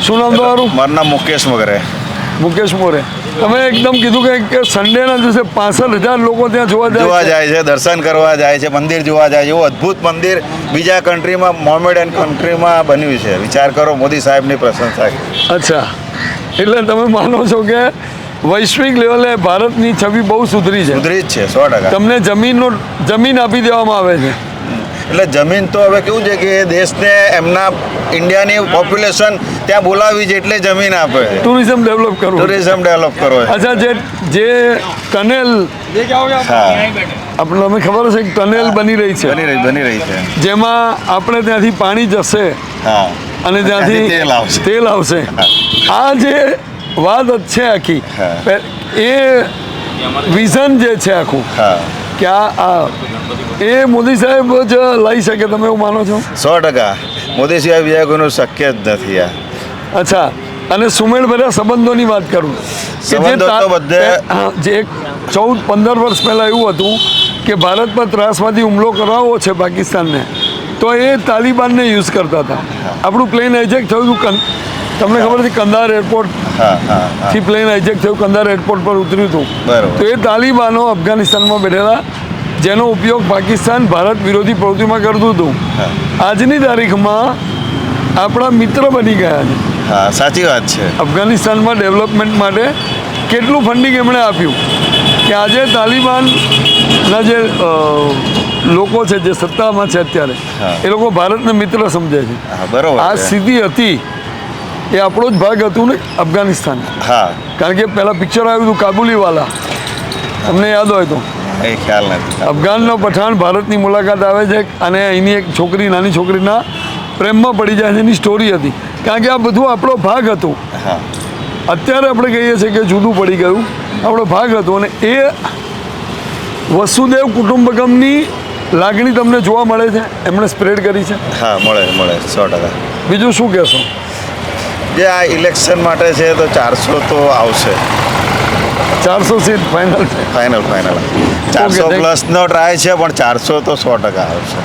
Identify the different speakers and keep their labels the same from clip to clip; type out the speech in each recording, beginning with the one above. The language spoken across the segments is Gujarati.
Speaker 1: શું નામ તમારું?
Speaker 2: મારું નામ મુકેશ મગરે.
Speaker 1: મુકેશ મોરે. તમે એકદમ કીધું કે સન્ડેના દિવસે 65,000 લોકો ત્યાં જોવા
Speaker 2: જાય છે, દર્શન કરવા જાય છે, મંદિર જોવા જાય છે. એવું અદ્ભુત મંદિર બીજા કન્ટ્રીમાં, મોમેડન કન્ટ્રીમાં બન્યું છે. વિચાર કરો, મોદી સાહેબની પ્રશંસા.
Speaker 1: અચ્છા, એટલે તમે માનો છો કે વૈશ્વિક લેવલે ભારતની છબી બહુ સુધરી છે?
Speaker 2: સુધરી જ છે, 100%.
Speaker 1: તમને જમીન આપી દેવામાં આવે છે.
Speaker 2: એટલે જમીન તો હવે કેવું છે કે દેશને એમના ઇન્ડિયાની પોપ્યુલેશન ત્યાં બોલાવી છે એટલે જમીન આપે છે.
Speaker 1: ટુરિઝમ ડેવલપ કરવું.
Speaker 2: ટુરિઝમ ડેવલપ કરો.
Speaker 1: અચ્છા, જે ટનેલ આપણે તમે ખબર હશે, ટનેલ બની રહી છે,
Speaker 2: બની રહી છે,
Speaker 1: જેમાં આપણે ત્યાંથી પાણી જશે અને ત્યાંથી તેલ આવશે. આ જે વાત છે આખી, એ વિઝન જે છે આખું, કે આ એ મોદી સાહેબ જ લઈ શકે, તમે એવું માનો છો?
Speaker 2: 100%. મોદી સિવાય બીજા કોઈનું શક્ય જ નથી આ.
Speaker 1: અચ્છા, અને સુમેળભર્યા સંબંધોની વાત કરું કે જે 14-15 વર્ષ પહેલાં એવું હતું કે ભારત પર ત્રાસવાદી હુમલો કરાવવો છે પાકિસ્તાનને, તો એ તાલિબાનને યુઝ કરતા હતા. આપણું પ્લેન હાઇજેક થયું હતું, તમને ખબર છે, કંદાર એરપોર્ટથી પ્લેન હાઇજેક થયું, કંદાર એરપોર્ટ પર ઉતર્યું હતું. તો એ તાલિબાનો અફઘાનિસ્તાનમાં બેઠેલા, જેનો ઉપયોગ પાકિસ્તાન ભારત વિરોધી પ્રવૃત્તિમાં કરતું હતું. આજની તારીખમાં આપણા મિત્ર બની ગયા છે.
Speaker 2: સાચી વાત છે.
Speaker 1: અફઘાનિસ્તાનમાં ડેવલપમેન્ટ માટે કેટલું ફંડિંગ એમણે આપ્યું કે આજે તાલિબાનના જે લોકો છે, જે સત્તામાં છે અત્યારે, એ લોકો ભારતને મિત્ર સમજે છે.
Speaker 2: બરોબર.
Speaker 1: આ સ્થિતિ હતી, એ આપણો જ ભાગ હતું ને અફઘાનિસ્તાન. કારણ કે પહેલાં પિક્ચર આવ્યું હતું કાબુલીવાલા, તમને યાદ હોય તો.
Speaker 2: એ ખ્યાલ નથી.
Speaker 1: અફઘાનનો પઠાણ ભારતની મુલાકાત આવે છે અને અહીંની એક છોકરી, નાની છોકરીના પ્રેમમાં પડી જાય છે, એની સ્ટોરી હતી. કારણ કે આ બધું આપણો ભાગ હતો. અત્યારે આપણે કહીએ છીએ કે જુદું પડી ગયું, આપણો ભાગ હતો. અને એ વસુદેવ કુટુંબકમની લાગણી તમને જોવા મળે છે, એમણે સ્પ્રેડ કરી છે.
Speaker 2: મળે 100%.
Speaker 1: બીજું શું કહેશો?
Speaker 2: જે આ ઇલેક્શન માટે છે તો 400 તો આવશે.
Speaker 1: 400 સીટ ફાઇનલ છે?
Speaker 2: ફાઇનલ 400 પ્લસનો ટ્રાય છે, પણ 400 તો 100% આવશે.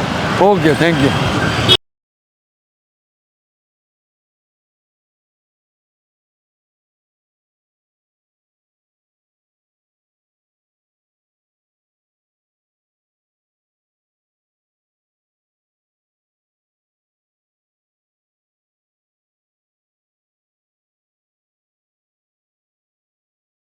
Speaker 1: Okay, thank you.